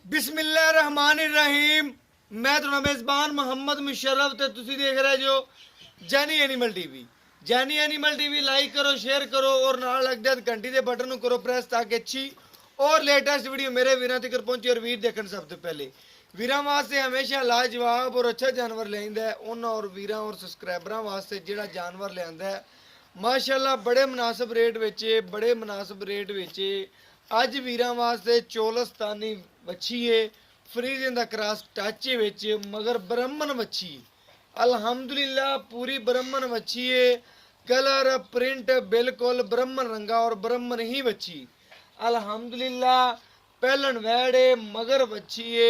बिस्मिल्लाहिर्रहमानिर्रहीम। मैं ਤੁਹਾਡਾ ਮੇਜ਼ਬਾਨ ਮੁਹੰਮਦ ਮੁਸ਼ਰਫ ਤੇ ਤੁਸੀਂ ਦੇਖ ਰਹੇ ਜੋ ਜਾਨੀ ਐਨੀਮਲ ਟੀਵੀ। ਜਾਨੀ ਐਨੀਮਲ ਟੀਵੀ ਲਾਈਕ ਕਰੋ, ਸ਼ੇਅਰ ਕਰੋ और ਨਾਲ ਲੱਗਦੇ ਘੰਟੀ ਦੇ ਬਟਨ ਨੂੰ ਕਰੋ ਪ੍ਰੈਸ ਤਾਂ ਕਿ ਅੱਛੀ और लेटेस्ट वीडियो मेरे वीरां तक पहुंचे और वीर देखण सब तो पहले। वीरां वास्ते हमेशा लाजवाब और अच्छा जानवर लियांदा है उन्हां और वीरां और सबसक्राइबरां वास्ते जिहड़ा जानवर लियांदा है माशाअल्लाह बड़े मुनासिब रेट विच अज वीरां वास्ते चोलस्तानी वच्छी है फ्रीजियन दा क्रॉस टाचे विच मगर ब्राह्मण वच्छी अल्हम्दुलिल्लाह पूरी ब्राह्मण वच्छी है कलर प्रिंट बिल्कुल ब्राह्मण रंगा और ब्राह्मण ही वच्छी अल्हम्दुलिल्लाह पहलन वैड़े मगर बच्चीए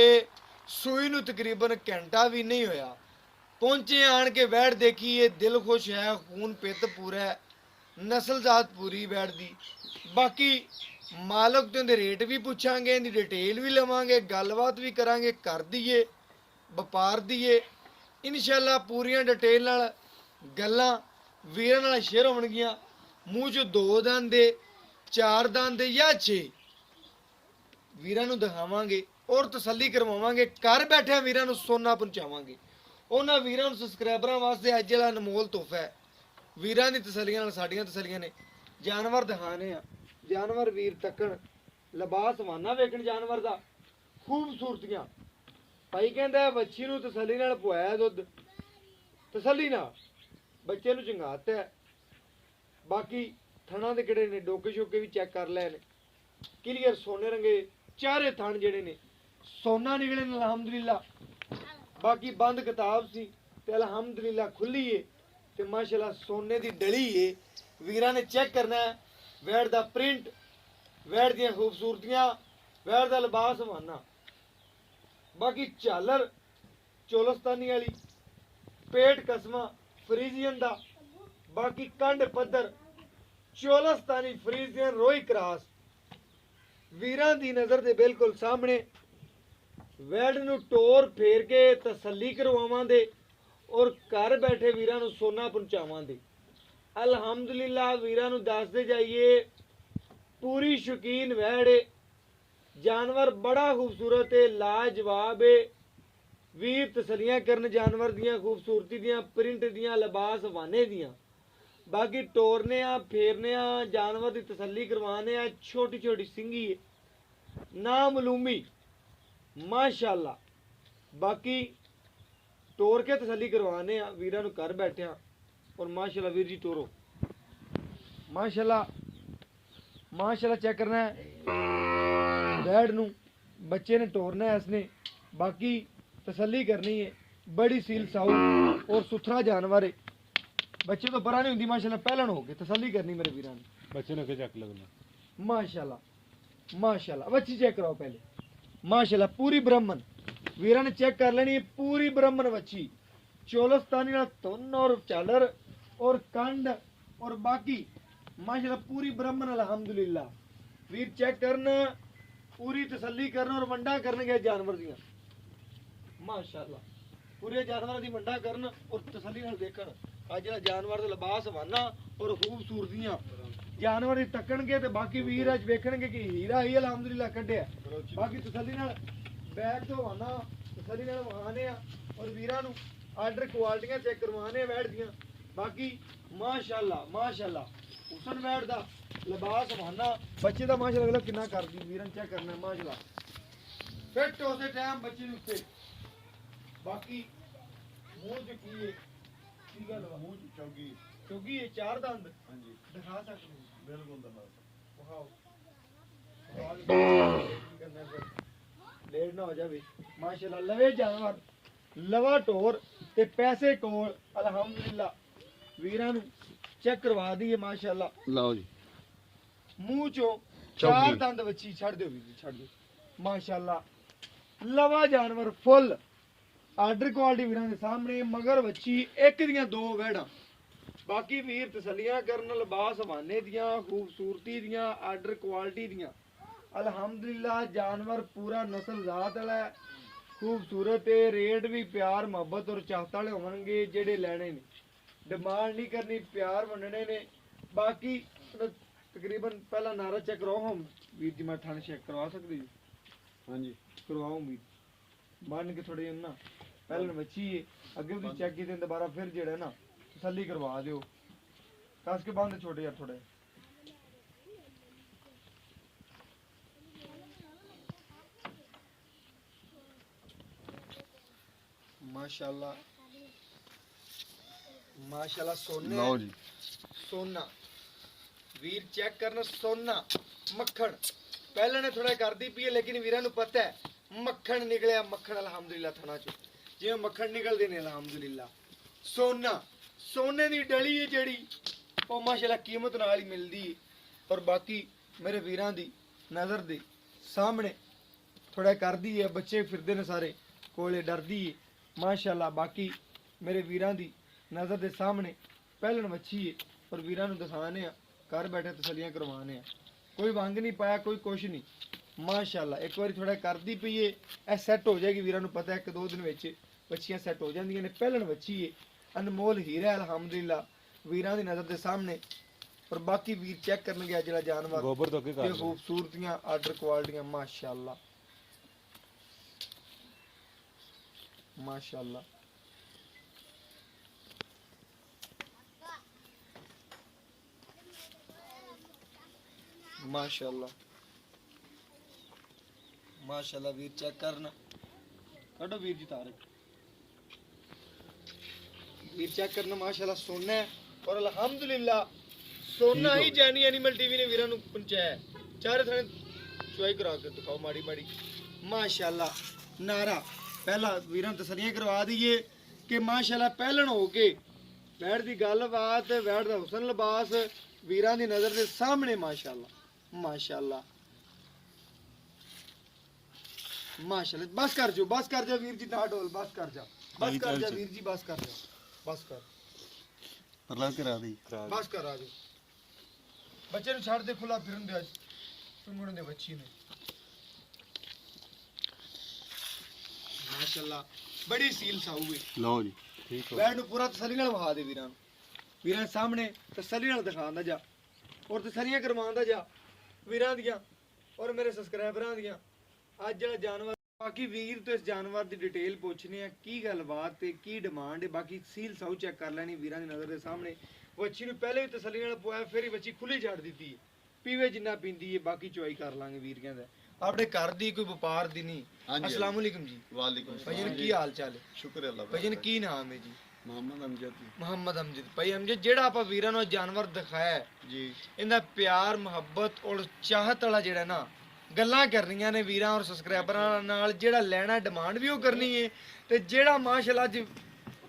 सूई नूं तकरीबन घंटा भी नहीं होया पहुंचे आन के वैड़ देखिए दिल खुश है खून पित पूरा है नस्ल जात पूरी वैड़ दी बाकी मालक तो इहदे रेट भी पुछांगे इहदी डिटेल भी लवांगे गलबात भी करांगे कर दीए वपार दीए इंशाअल्लाह पूरियां डिटेल नाल गल्लां वीरां नाल शेयर होणगीਆਂ मूँह चों 2 दंद दे 4 दंद या 6 वीरां नूं दिखावांगे और तसल्ली करवावांगे घर बैठे वीरां नूं सोना पहुंचावांगे उन्हां वीरां नूं सबसक्राइबरां वास्ते अज जिहड़ा अनमोल तोहफा है वीरां दी तसल्लियां नाल साडीआं तसल्लियां ने जानवर दिखाने आ जानवर वीर तकण लिबास वाना वेखण जानवर दा खूबसूरतियां भाई कहंदा बच्ची नूं तसल्ली नाल पवाया दुੱਧ तसल्ली नाल बच्चे नूं चंगाता है बाकी थणा दे किहड़े ने डोके शोके भी चेक कर लै ने क्लीयर सोने रंगे चारे थण जिहड़े ने सोना निकले ने अल्हम्दुलिल्लाह बाकी बंद किताब सी ते अल्हम्दुलिल्लाह खुली है ते माशाअल्लाह सोने दी डली है वीरां ने चेक करना है वैड़ दा प्रिंट वैड़ दियां खूबसूरतियां वैड़ दा लिबास वाना बाकी झालर चोलस्तानी वाली पेट कसमा फ्रीजियन दा बाकी कंड पत्थर चोलस्तानी फ्रीजियन रोई क्रॉस वीरां दी नज़र दे बिल्कुल सामने वैड़ नूं टोर फेर के तसल्ली करवावांदे और घर बैठे वीरां नूं सोना पहुंचावांदे अल्हम्दुलिल्लाह वीरां नूं दसदे जाइए पूरी शौकीन वैड़ जानवर बड़ा खूबसूरत है लाजवाब है वीर तसल्लियां करन जानवर दियां खूबसूरती दियां प्रिंट दियां लिबास वाने दियां बाकी टोरने फेरने जानवर की तसल्ली करवाने छोटी छोटी सिंगी नामलूमी माशाअल्लाह बाकी टोर के तसल्ली करवाने वीरां नूं घर बैठे और माशाअल्लाह वीर जी टोरो माशाअल्लाह माशाअल्लाह चेक करना है वैड़ नूं बच्चे ने टोरना है इसने बाकी तसल्ली करनी है बड़ी सील साऊ और सुथरा जानवर है बच्चे तो बड़ा नहीं होंगी माशाल्लाह पहलन हो गए तसल्ली करनी मेरे वीरां ने बच्चे ने चेक लगना माशाल्लाह माशाल्लाह बच्ची चेक कराओ पहले माशाल्लाह पूरी ब्राह्मण वीरां ने चेक कर लेनी पूरी ब्राह्मण बच्ची चोलस्तानी नाल धुन और झालर और कंड और बाकी माशाल्लाह पूरी ब्राह्मण अल्हम्दुलिल्लाह वीर चेक करना पूरी तसल्ली करना और वंडा करन गए जानवर दियां माशाल्लाह पूरे जानवर दी वंडा करन और तसल्ली नाल देखण आज जानवर का लिबास वाना और खूबसूरतियां जानवर तकन के बाकी वीर अज वेखणगे कि हीरा ही अल्हम्दुलिल्लाह कढ़िया बाकी तसल्ली नाल बैग तो वाना तसल्ली नाल वहाने और वीरां नूं आर्डर क्वालिटियां चेक करवाने वैड़ दियां बाकी माशाअल्लाह माशाअल्लाह हुसन वैड़ दा लिबास वाना बच्चे दा माशाअल्लाह अगला किन्ना करदी वीरां चेक करना माशाअल्लाह फिट उसे टाइम बच्चे दे उत्ते बाकी मूंह च की है चौगी है 4 दंद दिखा सकते बिल्कुल लेट ना हो जाए माशाल्लाह लवे जानवर लवा टोर ते पैसे कोल अल्हम्दुलिल्लाह वीरां नूं चेक करवा दिए माशाल्लाह लाओ जी मुंह चो 4 दंद बच्ची छड़ दो वीर छड़ दो माशाल्लाह लवा जानवर फुल आर्डर क्वालिटी वीरां दे सामने मगर बच्ची एक दियां 2 वैड़ां बाकी वीर तसल्लियां करन लिबास वाने दियां खूबसूरती दियां आर्डर क्वालिटी दियां अल्हम्दुलिल्लाह जानवर पूरा नस्ल जात वाला है खूबसूरत है रेट भी प्यार मोहब्बत और चाहत वाले होणगे जेड़े लैणे ने डिमांड नहीं करनी प्यार वंडने ने बाकी तकरीबन पहला नारा चेक कराओ हम वीर जी मैं थाने चेक करवा सकते जी ਹਾਂਜੀ ਕਰਵਾਓ ਵੀ ਬੰਨ ਕੇ ਥੋੜੇ ਨਾ ਪਹਿਲਾਂ ਬੱਚੀ ਹੈ ਅੱਗੇ ਵੀ ਚੈੱਕ ਕੀਤੇ ਦੁਬਾਰਾ ਫਿਰ ਜਿਹੜਾ ਨਾ ਤਸੱਲੀ ਕਰਵਾ ਦਿਓ ਕੱਸ ਕੇ ਬੰਦ ਛੋਟੇ ਯਾਰ ਥੋੜੇ ਮਾਸ਼ਾਅੱਲਾ ਮਾਸ਼ਾਅੱਲਾ ਸੋਨੇ ਲਓ ਜੀ ਸੋਨਾ ਵੀਰ ਚੈੱਕ ਕਰਨਾ ਸੋਨਾ ਮੱਖਣ ਪਹਿਲਾਂ ਨੇ ਥੋੜਾ ਕਰਦੀ ਪਈ ਹੈ ਲੇਕਿਨ ਵੀਰਾਂ ਨੂੰ ਪਤਾ ਹੈ ਮੱਖਣ ਨਿਕਲਿਆ ਮੱਖਣ ਅਲਹਮਦੁਲਿਲਾ ਥਣਾ ਚੋਂ ਜਿਵੇਂ ਮੱਖਣ ਨਿਕਲਦੇ ਨੇ ਅਲਹਮਦੁਲਿਲਾ ਸੋਨਾ ਸੋਨੇ ਦੀ ਡਲੀ ਹੈ ਜਿਹੜੀ ਉਹ ਮਾਸ਼ਾਅੱਲਾ ਕੀਮਤ ਨਾਲ ਹੀ ਮਿਲਦੀ ਹੈ ਔਰ ਬਾਕੀ ਮੇਰੇ ਵੀਰਾਂ ਦੀ ਨਜ਼ਰ ਦੇ ਸਾਹਮਣੇ ਥੋੜਾ ਕਰਦੀ ਹੈ ਬੱਚੇ ਫਿਰਦੇ ਨੇ ਸਾਰੇ ਕੋਲੇ ਡਰਦੀ ਹੈ ਮਾਸ਼ਾਅੱਲਾ ਬਾਕੀ ਮੇਰੇ ਵੀਰਾਂ ਦੀ ਨਜ਼ਰ ਦੇ ਸਾਹਮਣੇ ਪਹਿਲਣ ਮੱਛੀ ਹੈ ਔਰ ਵੀਰਾਂ ਨੂੰ ਦਿਖਾਣੇ ਆ ਘਰ ਬੈਠੇ ਤਸੱਲੀਆਂ ਕਰਵਾਣੇ ਆ ਕੋਈ ਵੰਗ ਨਹੀਂ ਪਾਇਆ ਕੋਈ ਕੁਛ ਨਹੀਂ ਮਾਸ਼ਾਅੱਲਾ ਇੱਕ ਵਾਰੀ ਥੋੜਾ ਕਰਦੀ ਪਈ ਏ ਇਹ ਸੈੱਟ ਹੋ ਜਾਏਗੀ ਵੀਰਾਂ ਨੂੰ ਪਤਾ ਹੈ ਇੱਕ ਦੋ ਦਿਨ ਵਿੱਚ ਬੱਚੀਆਂ ਸੈੱਟ ਹੋ ਜਾਂਦੀਆਂ ਨੇ ਪਹਿਲਣ ਬੱਚੀ ਏ ਅਨਮੋਲ ਹੀਰਾ ਅਲਹਮਦੁਲਿਲਾ ਵੀਰਾਂ ਦੀ ਨਜ਼ਰ ਦੇ ਸਾਹਮਣੇ ਔਰ ਬਾਕੀ ਵੀਰ ਚੈੱਕ ਕਰਨ ਗਿਆ ਜਿਹੜਾ ਜਾਨਵਰ ਗੋਬਰ ਤੋਂ ਅੱਗੇ ਕਰ ਇਹ ਲਓ ਖੂਬਸੂਰਤੀਆਂ ਆਰਡਰ ਕੁਆਲਿਟੀਆਂ ਮਾਸ਼ਾਅੱਲਾ ਮਾਸ਼ਾਅੱਲਾ माशाल्लाह माशाल्लाह वीर चेक करना कटो वीर जी तारे वीर चेक करना माशाल्लाह सोना है और अल्हम्दुलिल्लाह सोना ही जानी एनिमल टीवी ने वीरां नु पहुंचाया चारे थाने चुआई करा के दिखाओ माड़ी माड़ी माशाल्लाह नारा पहला वीरां तसलियां करवा दईए कि माशाल्लाह पहलन हो के बैठ दी गलबात बैठ दा हुसन लिबास वीरां दी नजर दे सामने माशाल्लाह माशाल्लाह माशाल्लाह बस कर जा वीर जी ना डोल बस कर जा वीर जी बस कर जा बस कर मतलब करा दी बस कर आ जाओ बच्चे ਨੂੰ ਛੱਡ ਦੇ ਖੁੱਲਾ ਫਿਰਨ ਦੇ ਅੱਜ ਚੁੰਗਣ ਦੇ ਬੱਚੀ ਨੇ ਮਾਸ਼ਾਅੱਲਾ ਬੜੀ ਸੀਲ ਸਾਊ ਹੈ ਲਓ ਜੀ ਠੀਕ ਹੋ ਬੈਠ ਨੂੰ ਪੂਰਾ ਤਸੱਲੀ ਨਾਲ ਵਹਾ ਦੇ ਵੀਰਾਂ ਨੂੰ ਵੀਰਾਂ ਦੇ ਸਾਹਮਣੇ ਤਸੱਲੀ ਨਾਲ ਦਿਖਾਉਂਦਾ ਜਾ ਔਰ ਤਸੱਲੀਆਂ ਕਰਵਾਉਂਦਾ ਜਾ ਵੀਰਾਂ ਦੀਆਂ ਔਰ ਮੇਰੇ ਸਬਸਕ੍ਰਾਈਬਰਾਂ ਦੀਆਂ ਅੱਜ ਜਿਹੜਾ ਜਾਨਵਰ ਬਾਕੀ ਵੀਰ ਤੋਂ ਇਸ ਜਾਨਵਰ ਦੀ ਡਿਟੇਲ ਪੁੱਛਣੀ ਆ ਕੀ ਗੱਲਬਾਤ ਤੇ ਕੀ ਡਿਮਾਂਡ ਹੈ ਬਾਕੀ ਸੀਲ ਸਾਊ ਚੈੱਕ ਕਰ ਲੈਣੀ ਵੀਰਾਂ ਦੀ ਨਜ਼ਰ ਦੇ ਸਾਹਮਣੇ ਬੱਚੀ ਨੂੰ ਪਹਿਲੇ ਵੀ ਤਸੱਲੀ ਨਾਲ ਪਵਾਇਆ ਫਿਰ ਹੀ ਬੱਚੀ ਖੁੱਲੀ ਛੱਡ ਦਿੱਤੀ ਹੈ ਪੀਵੇ ਜਿੰਨਾ ਪੀਂਦੀ ਹੈ ਬਾਕੀ ਚੁਆਈ ਕਰ ਲਾਂਗੇ ਵੀਰ ਕਹਿੰਦਾ ਆਪਣੇ ਘਰ ਦੀ ਕੋਈ ਵਪਾਰ ਦੀ ਨਹੀਂ अस्सलाम वालेकुम जी वालेकुम भाईजान की हाल चाल है शुक्र अल्लाह भाईजान की नाम है जी मोहम्मद अमजद जी ਮੁਹੰਮਦ ਅਮਜਦ ਭਾਈ ਅਮਜਦ ਜਿਹੜਾ ਆਪਾਂ ਵੀਰਾਂ ਨੂੰ ਜਾਨਵਰ ਦਿਖਾਇਆ ਹੈ, जी ਇਹਦਾ ਪਿਆਰ ਮੁਹੱਬਤ ਔਰ ਚਾਹਤ ਵਾਲਾ ਜਿਹੜਾ ਨਾ ਗੱਲਾਂ ਕਰਨੀਆਂ ਨੇ ਵੀਰਾਂ ਔਰ ਸਬਸਕ੍ਰਾਈਬਰਾਂ ਨਾਲ ਜਿਹੜਾ ਲੈਣਾ ਡਿਮਾਂਡ ਵੀ ਉਹ ਕਰਨੀ ਹੈ ਤੇ ਜਿਹੜਾ ਮਾਸ਼ਾਅੱਲਾ ਅੱਜ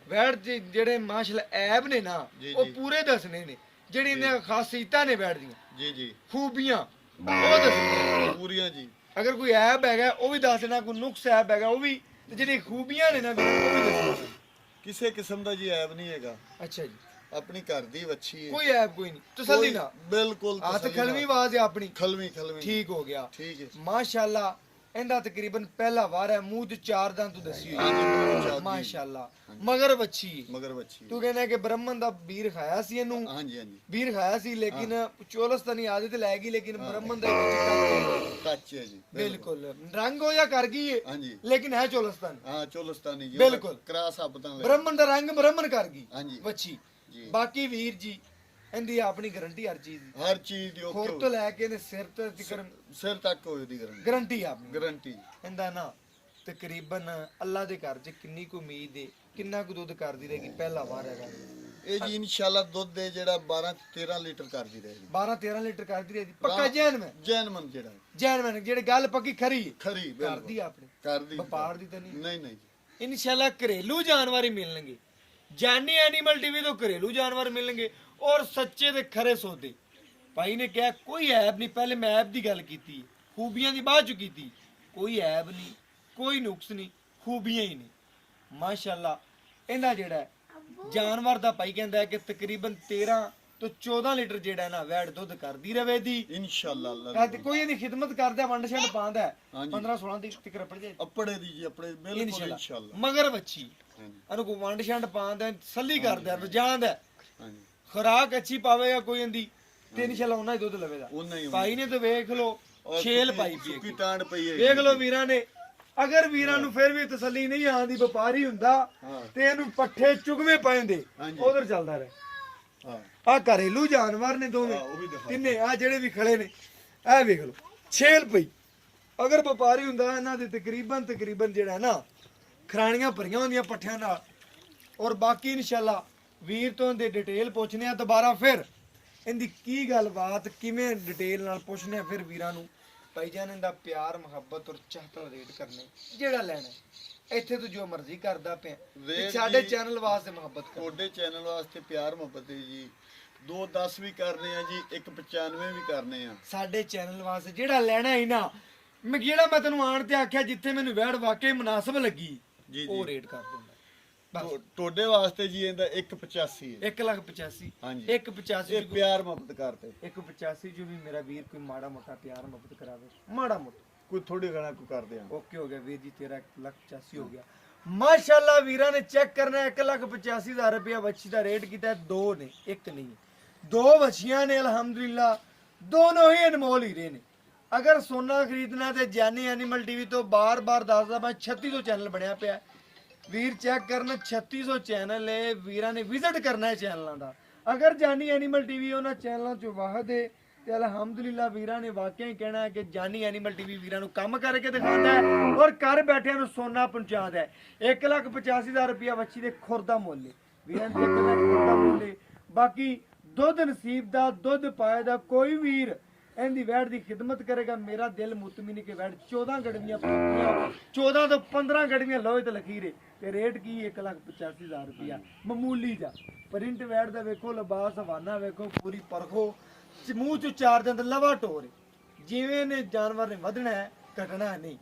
ਵੈੜ ਦੇ ਜਿਹੜੇ ਮਾਸ਼ਾਅੱਲਾ ਐਬ ਨੇ ਨਾ ਜੀ, ਉਹ ਜੀ। ਪੂਰੇ ਦੱਸਣੇ ਨੇ ਜਿਹੜੀ ਇਹਨਾਂ ਖਾਸੀਅਤਾਂ ਨੇ ਵੈੜ ਦੀਆਂ जी जी ਖੂਬੀਆਂ ਉਹ ਦੱਸਣੀਆਂ पूरियां जी ਅਗਰ ਕੋਈ ਐਬ ਹੈਗਾ ਉਹ ਵੀ ਦੱਸ ਦੇਣਾ ਕੋਈ ਨੁਕਸ ਐਬ ਹੈਗਾ ਉਹ ਵੀ ਤੇ ਜਿਹੜੀ ਖੂਬੀਆਂ ਨੇ ਨਾ ਵੀਰਾਂ ਉਹ ਵੀ ਦੱਸਣੀਆਂ किसी किस्म दा जी ऐब नहीं हैगा ਅੱਛਾ ਜੀ अपनी घर दी बच्ची है ਕੋਈ ਐਬ ਕੋਈ ਨਹੀਂ ਤਸੱਲੀ ਨਾ बिल्कुल ਹੱਥ तसल्ली ਖਲਵੀ नाल। ਆਵਾਜ਼ ਹੈ ਆਪਣੀ खलवी खलवी ਠੀਕ ਹੋ ਗਿਆ ठीक है ਮਾਸ਼ਾਅੱਲਾ ਇਹਦਾ ਤਕਰੀਬਨ ਪਹਿਲਾ ਵਾਰ ਹੈ ਮੂੰਹ ਚ ਚਾਰ ਦੰਦ ਤੂੰ ਦੱਸੀ हाँ जी ਹੋਈ मेरे साथ ਮਾਸ਼ਾਅੱਲਾ ਮਗਰ ਬੱਚੀ ਹੈ। मगर बच्ची ਤੂੰ ਕਹਿੰਦਾ ਕਿ ਬ੍ਰਹਮਨ ਦਾ ਵੀਰ ਖਾਇਆ ਸੀ ਇਹਨੂੰ हाँ जी हाँ जी ਵੀਰ ਖਾਇਆ ਸੀ ਲੇਕਿਨ ਚੋਲਸਤਾਨੀ ਆਦਤ ਲੈ ਗਈ ਲੇਕਿਨ ਬ੍ਰਹਮਨ ਦਾ ਵਿੱਚ टच है जी ਬਿਲਕੁਲ ਰੰਗ ਹੋ ਜਾਂ ਕਰ ਗਈ ਹੈ हाँ जी ਲੇਕਿਨ ਹੈ ਚੋਲਸਤਾਨ हाँ चोलस्तानी जी बिल्कुल। क्रॉस आपता ले ਬ੍ਰਹਮਨ ਦਾ ਰੰਗ ਬ੍ਰਹਮਨ ਕਰ ਗਈ हाँ जी ਬੱਚੀ जी ਬਾਕੀ ਵੀਰ ਜੀ ਇਹਦੀ ਆਪਣੀ ਗਾਰੰਟੀ ਹਰ ਚੀਜ਼ ਦੀ हर चीज दी ਖੁਰ ओके ਤੋਂ ਲੈ ਕੇ ਇਹਦੇ ਸਿਰ ਤੱਕ सिर तक हो दी गारंटी ਗਾਰੰਟੀ ਆਪਣੀ गारंटी ਇਹਦਾ ਨਾ ਤਕਰੀਬਨ ਅੱਲਾ ਦੇ ਘਰ 'ਚ ਕਿੰਨੀ ਕੁ ਉਮੀਦ ਹੈ ਕਿੰਨਾ ਕੁ ਦੁੱਧ ਕਰਦੀ ਰਹੇਗੀ ਪਹਿਲਾ ਵਾਰ ਹੈਗਾ ਇਹ ਜੀ ਇਨਸ਼ਾਅੱਲਾ ਦੁੱਧ ਦੇ ਜਿਹੜਾ 12 13 ਲੀਟਰ ਕਰਦੀ ਰਹੇਗੀ 12 13 ਲੀਟਰ ਕਰਦੀ ਰਹੇਗੀ ਪੱਕਾ ਜੈਨ ਮੈਂ ਜੈਨਮਨ ਜਿਹੜਾ ਜੈਨ ਮੈਂ ਜਿਹੜੀ ਗੱਲ ਪੱਕੀ ਖਰੀ ਹੈ। ਖਰੀ ਕਰਦੀ ਆਪਣੇ ਕਰਦੀ ਵਪਾਰ ਦੀ ਤਾਂ ਨਹੀਂ ਨਹੀਂ ਨਹੀਂ ਜੀ ਇਨਸ਼ਾਅੱਲਾ ਘਰੇਲੂ ਜਾਨਵਰ ਹੀ ਮਿਲਣਗੇ ਜਾਨੀ ਐਨੀਮਲ ਟੀਵੀ ਤੋਂ ਘਰੇਲੂ ਜਾਨਵਰ ਮਿਲਣਗੇ ਔਰ ਸੱਚੇ ਤੇ ਖਰੇ ਸੌਦੇ ਭਾਈ ਨੇ ਕਿਹਾ ਕੋਈ ਐਬ ਨਹੀਂ ਪਹਿਲੇ ਮੈਂ ਐਬ ਦੀ ਗੱਲ ਕੀਤੀ ਖੂਬੀਆਂ ਦੀ ਬਾਅਦ ਚ ਕੀਤੀ ਕੋਈ ਐਬ ਨਹੀਂ ਕੋਈ ਨੁਕਸ ਨਹੀਂ ਖੂਬੀਆਂ ਹੀ ਨੇ ਮਾਸ਼ਾਅੱਲਾ ਇਹਦਾ ਜਿਹੜਾ ਹੈ, ਜਾਨਵਰ ਦਾ ਭਾਈ ਕਹਿੰਦਾ ਹੈ ਕਿ ਤਕਰੀਬਨ 13 ਤੋਂ 14 ਲੀਟਰ ਜਿਹੜਾ ਨਾ ਵੈੜ ਦੁੱਧ ਕਰਦੀ ਰਵੇ ਦੀ ਇਨਸ਼ਾਅੱਲਾ ਅੱਲਾ ਤੇ ਕੋਈ ਇਹਦੀ ਖਿਦਮਤ ਕਰਦਾ ਵੰਡ ਛੰਡ ਪਾਉਂਦਾ ਹਾਂਜੀ। 15 16 ਦੀ ਤਿਕਰ ਪੜ ਜਾਏ ਅਪੜੇ ਦੀ ਜੀ ਅਪੜੇ ਬਿਲਕੁਲ ਇਨਸ਼ਾਅੱਲਾ ਮਗਰ ਬੱਚੀ ਹਾਂਜੀ ਇਹਨੂੰ ਕੋਈ ਵੰਡ ਛੰਡ ਪਾਉਂਦਾ ਸੱਲੀ ਕਰਦਾ ਰਜਾਂਦਾ ਹਾਂਜੀ ਖੁਰਾਕ ਅੱਛੀ ਪਾਵੇਗਾ ਕੋਈ ਇਹਦੀ ਤੇ ਇਨਸ਼ਾਅੱਲਾ ਉਹਨਾਂ ਹੀ ਦੁੱਧ ਲਵੇਗਾ ਉਹਨਾਂ ਹੀ ਭਾਈ ਨੇ ਤਾਂ ਵੇਖ ਲੋ ਔਰ ਛੇਲ ਸੁੱਕੀ- ਪਾਈ ਪਈ ਸੁੱਕੀ ਹੈਗੀ। ਟਾਂਡ ਪਈ ਹੈ ਵੇਖ ਲਓ ਵੀਰਾਂ ਨੇ, ਅਗਰ ਵੀਰਾਂ ਨੂੰ ਫਿਰ ਵੀ ਤਸੱਲੀ ਨਹੀਂ ਆਂਦੀ ਵਪਾਰੀ ਹੁੰਦਾ ਹਾਂ। ਤੇ ਇਹਨੂੰ ਪੱਠੇ ਚੁਗਵੇਂ ਪੈਂਦੇ ਹਾਂਜੀ। ਉਧਰ ਚੱਲਦਾ ਰਹੇ। ਹਾਂ ਆ ਘਰੇਲੂ ਜਾਨਵਰ ਨੇ ਦੋਵੇਂ, ਹਾਂ, ਉਹ ਵੀ ਦਿਖਾ। ਤਿੰਨੇ ਆ ਜਿਹੜੇ ਵੀ ਖੜੇ ਨੇ, ਇਹ ਵੇਖ ਲਓ ਛੇਲ ਪਈ। ਅਗਰ ਵਪਾਰੀ ਹੁੰਦਾ ਇਹਨਾਂ ਦੇ ਤਕਰੀਬਨ ਜਿਹੜਾ ਨਾ ਖਰਾਣੀਆਂ ਭਰੀਆਂ ਹੁੰਦੀਆਂ ਪੱਠਿਆਂ ਨਾਲ। ਔਰ ਬਾਕੀ ਇਨਸ਼ਾਅੱਲਾ ਵੀਰ ਤੋਂ ਦੇ ਡਿਟੇਲ ਪੁੱਛਨੇ ਆ ਦੁਬਾਰਾ, ਫਿਰ ਇਹਦੀ ਕੀ ਗੱਲਬਾਤ ਕਿਵੇਂ ਡਿਟੇਲ ਨਾਲ ਪੁੱਛਨੇ ਆ ਫਿਰ ਵੀਰਾਂ ਨੂੰ। ਭਾਈਜਾਨ ਇਹਦਾ ਪਿਆਰ ਮੁਹੱਬਤ ਔਰ ਚਾਹਤਾ ਰੇਟ ਕਰਨੇ ਜਿਹੜਾ ਲੈਣਾ ਹੈ। ਇੱਥੇ ਤੂੰ ਜੋ ਮਰਜ਼ੀ ਕਰਦਾ ਪਿਆ ਤੇ ਰੇਟ ਸਾਡੇ ਜੀ- ਚੈਨਲ ਵਾਸਤੇ ਮੁਹੱਬਤ ਕਰ। ਤੁਹਾਡੇ ਚੈਨਲ ਵਾਸਤੇ ਪਿਆਰ ਮੁਹੱਬਤ ਹੈ ਜੀ। 210 ਵੀ ਕਰਨੇ ਆ ਜੀ, 195 ਵੀ ਕਰਨੇ ਆ। ਸਾਡੇ ਚੈਨਲ ਵਾਸਤੇ ਜਿਹੜਾ ਲੈਣਾ ਹੈ ਨਾ, ਮੈਂ ਤੈਨੂੰ ਆਣ ਤੇ ਆਖਿਆ ਜਿੱਥੇ ਮੈਨੂੰ ਵੈੜ ਵਾਕਈ ਮੁਨਾਸਬ ਲੱਗੀ ਜੀ, ਉਹ ਜੀ। ਰੇਟ ਕਰ ਦਿੰਦਾ ਬਸ। ਤੁਹਾਡੇ ਵਾਸਤੇ ਜੀ ਇਹਦਾ 185 ਹੈ। 1,85,000 ਹਾਂਜੀ। 1,85,000 ਇਹ ਪਿਆਰ ਮੁਹੱਬਤ ਕਰਦੇ। 1,85,000 ਜੋ ਵੀ ਮੇਰਾ ਵੀਰ ਕੋਈ ਮਾੜਾ ਮੋਟਾ ਪਿਆਰ ਮੁਹੱਬਤ ਕਰਾਵੇ, ਮਾੜਾ ਮੋਟਾ ਕੋਈ ਥੋੜੀ ਗਣਾ ਕੋਈ ਕਰਦੇ ਆ। ਓਕੇ ਹੋ ਗਿਆ ਵੀਰ ਜੀ, ਤੇਰਾ 1,85,000 ਹੋ ਗਿਆ। ਮਾਸ਼ਾਅੱਲਾ ਵੀਰਾਂ ਨੇ ਚੈੱਕ ਕਰਨਾ 1,85,000 ਰੁਪਇਆ ਵੱਛੀ ਦਾ ਰੇਟ ਕੀਤਾ। ਦੋ ਨੇ, ਇੱਕ ਨਹੀਂ, ਦੋ ਵੱਛੀਆਂ ਨੇ ਅਲਹਮਦੁਲਿਲਾ, ਦੋਨੋਂ ਹੀ ਅਨਮੋਲ ਹੀਰੇ ਨੇ। ਅਗਰ ਸੋਨਾ ਖਰੀਦਣਾ ਤੇ ਜਾਨੀ ਐਨੀਮਲ ਟੀਵੀ ਤੋਂ ਬਾਰ-ਬਾਰ ਦੱਸਦਾ ਮੈਂ 3600 ਚੈਨਲ ਬਣਿਆ ਪਿਆ ਵੀਰ, ਚੈੱਕ ਕਰਨ 3600 ਚੈਨਲ ਹੈ। ਵੀਰਾਂ ਨੇ ਵਿਜ਼ਿਟ ਕਰਨਾ ਹੈ ਚੈਨਲਾਂ ਦਾ। ਅਗਰ ਜਾਨੀ ਐਨੀਮਲ ਟੀਵੀ ਉਹਨਾਂ ਚੈਨਲਾਂ ਚੋਂ ਵਾਹਦ ਹੈ ਤੇ ਅਲਹਮਦੁਲਿਲਾ ਵੀਰਾਂ ਨੇ ਵਾਕਿਆ ਹੀ ਕਹਿਣਾ ਹੈ ਕਿ ਜਾਨੀ ਐਨੀਮਲ ਟੀਵੀ ਵੀਰਾਂ ਨੂੰ ਕੰਮ ਕਰਕੇ ਦਿਖਾਉਂਦਾ ਹੈ ਔਰ ਘਰ ਬੈਠਿਆਂ ਨੂੰ ਸੋਨਾ ਪਹੁੰਚਾਉਂਦਾ ਹੈ। 1,85,000 ਰੁਪਇਆ ਵੱਛੀ ਦੇ ਖੁਰ ਦਾ ਮੁੱਲ ਹੈ ਵੀਰਾਂ ਦੇ, 1 ਲੱਖ ਖੁਰ ਦਾ ਮੁੱਲ ਹੈ। ਬਾਕੀ ਦੁੱਧ ਨਸੀਬ ਦਾ, ਦੁੱਧ ਪਾਏ ਦਾ ਕੋਈ ਵੀਰ ਇਹਦੀ ਵੈੜ ਦੀ ਖਿਦਮਤ ਕਰੇਗਾ, ਮੇਰਾ ਦਿਲ ਮੁਤਮਿਨ ਹੈ ਕਿ ਵੈੜ 14 ਗੜਵੀਆਂ ਪੂਰੀਆਂ, 14 ਤੋਂ 15 ਗੜਵੀਆਂ ਲੋਹੇ ਤੇ ਲਖੀਰੇ ਤੇ ਰੇਟ ਕੀ 1,85,000 ਰੁਪਇਆ ਮਾਮੂਲੀ ਜਾ। ਪ੍ਰਿੰਟ ਵੈੜ ਦਾ ਵੇਖੋ, ਲਿਬਾਸ ਹਵਾਨਾ ਵੇਖੋ, ਪੂਰੀ ਪਰਖੋ, ਮੂੰਹ ਚ ਚਾਰ ਦਿਨ ਲਵਾ ਟੋਰ। ਜਿਵੇਂ ਨੇ ਜਾਨਵਰ ਨੇ ਵਧਣਾ ਹੈ ਘਟਣਾ ਨਹੀਂ।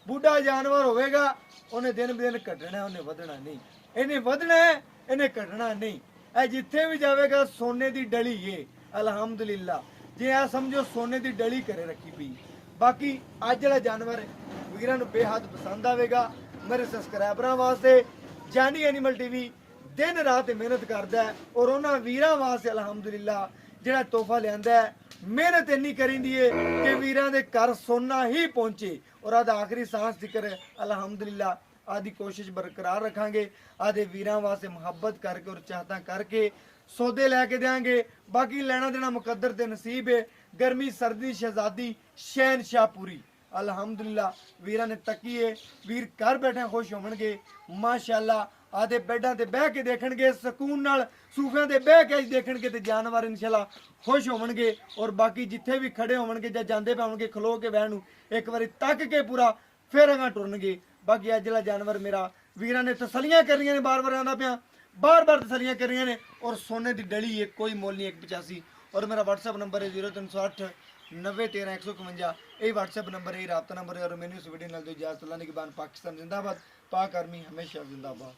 ਬੁੱਢਾ ਜਾਨਵਰ ਹੋਵੇਗਾ ਉਹਨੇ ਦਿਨ ਬ ਦਿਨ ਘਟਣਾ, ਉਹਨੇ ਵਧਣਾ ਨਹੀਂ। ਇਹਨੇ ਵਧਣਾ ਹੈ, ਇਹਨੇ ਘਟਣਾ ਨਹੀਂ। ਇਹ ਜਿੱਥੇ ਵੀ ਜਾਵੇਗਾ ਸੋਨੇ ਦੀ ਡਲੀ ਏ ਅਲਹਮਦੁਲਿਲਾ। ਜੇ ਆ ਸਮਝੋ ਸੋਨੇ ਦੀ ਡਲੀ ਘਰੇ ਰੱਖੀ ਪਈ। ਬਾਕੀ ਅੱਜ ਜਿਹੜਾ ਜਾਨਵਰ ਵੀਰਾਂ ਨੂੰ ਬੇਹੱਦ ਪਸੰਦ ਆਵੇਗਾ। ਮੇਰੇ ਸਬਸਕ੍ਰਾਈਬਰਾਂ ਵਾਸਤੇ ਜਾਨੀ ਐਨੀਮਲ ਟੀਵੀ ਦਿਨ ਰਾਤ ਮਿਹਨਤ ਕਰਦਾ ਹੈ ਔਰ ਉਹਨਾਂ ਵੀਰਾਂ ਵਾਸਤੇ ਅਲਹਮਦੁਲਿਲਾ ਜਿਹੜਾ ਤੋਹਫਾ ਲਿਆਂਦਾ ਹੈ, ਮਿਹਨਤ ਇੰਨੀ ਕਰੀਂਦੀ ਏ ਕਿ ਵੀਰਾਂ ਦੇ ਘਰ ਸੋਨਾ ਹੀ ਪਹੁੰਚੇ। ਔਰ ਆਦ ਆਖਰੀ ਸਾਂਸ ਜ਼ਿਕਰ ਅਲਹਮਦੁਲਿਲਾ ਆਦੀ ਕੋਸ਼ਿਸ਼ ਬਰਕਰਾਰ ਰੱਖਾਂਗੇ। ਆਦੇ ਵੀਰਾਂ ਵਾਸਤੇ ਮੁਹੱਬਤ ਕਰਕੇ ਔਰ ਚਾਹਤਾਂ ਕਰਕੇ ਸੌਦੇ ਲੈ ਕੇ ਦੇਾਂਗੇ। ਬਾਕੀ ਲੈਣਾ ਦੇਣਾ ਮੁਕੱਦਰ ਤੇ ਨਸੀਬ ਹੈ। ਗਰਮੀ ਸਰਦੀ ਸ਼ਹਿਜ਼ਾਦੀ ਸ਼ਹਿਨशाह ਪੂਰੀ ਅਲਹਮਦੁਲਿਲਾ ਵੀਰਾਂ ਨੇ ਤੱਕੀਏ। ਵੀਰ ਘਰ ਬੈਠੇ ਖੁਸ਼ ਹੋਣਗੇ ਮਾਸ਼ਾਅੱਲਾ। ਆਦੇ ਬੈੱਡਾਂ ਤੇ ਬਹਿ ਕੇ ਦੇਖਣਗੇ, ਸਕੂਨ ਨਾਲ ਸੂਫਿਆਂ ਤੇ ਬਹਿ ਕੇ ਦੇਖਣਗੇ ਤੇ ਜਾਨਵਰ ਇਨਸ਼ਾਅੱਲਾ ਖੁਸ਼ ਹੋਣਗੇ। ਔਰ ਬਾਕੀ ਜਿੱਥੇ ਵੀ ਖੜੇ ਹੋਣਗੇ ਜਾਂ ਜਾਂਦੇ ਪਾਉਣਗੇ ਖਲੋ ਕੇ ਬਹਿਣ ਨੂੰ ਇੱਕ ਵਾਰੀ ਤੱਕ ਕੇ ਪੂਰਾ ਫਿਰ ਅਗਾਂ ਟੁਰਨਗੇ। ਬਾਕੀ ਅੱਜ ਜਿਹੜਾ ਜਾਨਵਰ ਮੇਰਾ ਵੀਰਾਂ ਨੇ ਤਸੱਲੀਆਂ ਕਰਨੀਆਂ ਨੇ, ਬਾਰ-ਬਾਰ ਆਉਂਦਾ ਪਿਆ, ਬਾਰ-ਬਾਰ ਤਸੱਲੀਆਂ ਕਰੀਆਂ ਨੇ। ਔਰ ਸੋਨੇ ਦੀ ਡਲੀ ਹੈ, ਕੋਈ ਮੁੱਲ ਨਹੀਂ 185। ਔਰ ਮੇਰਾ WhatsApp ਨੰਬਰ ਹੈ 0308 9013 151। ਇਹ WhatsApp ਨੰਬਰ ਹੈ, ਰਾਬਤਾ ਨੰਬਰ ਹੈ। ਔਰ ਮੈਨੂੰ ਇਸ ਵੀਡੀਓ ਨਾਲ ਦੋ ਇਜਾਜ਼ਤ, ਅੱਲਾਹ ਨਿਗਹਿਬਾਨ। ਪਾਕਿਸਤਾਨ ਜ਼ਿੰਦਾਬਾਦ, ਪਾਕ ਆਰਮੀ ਹਮੇਸ਼ਾ ਜ਼ਿੰਦਾਬਾਦ।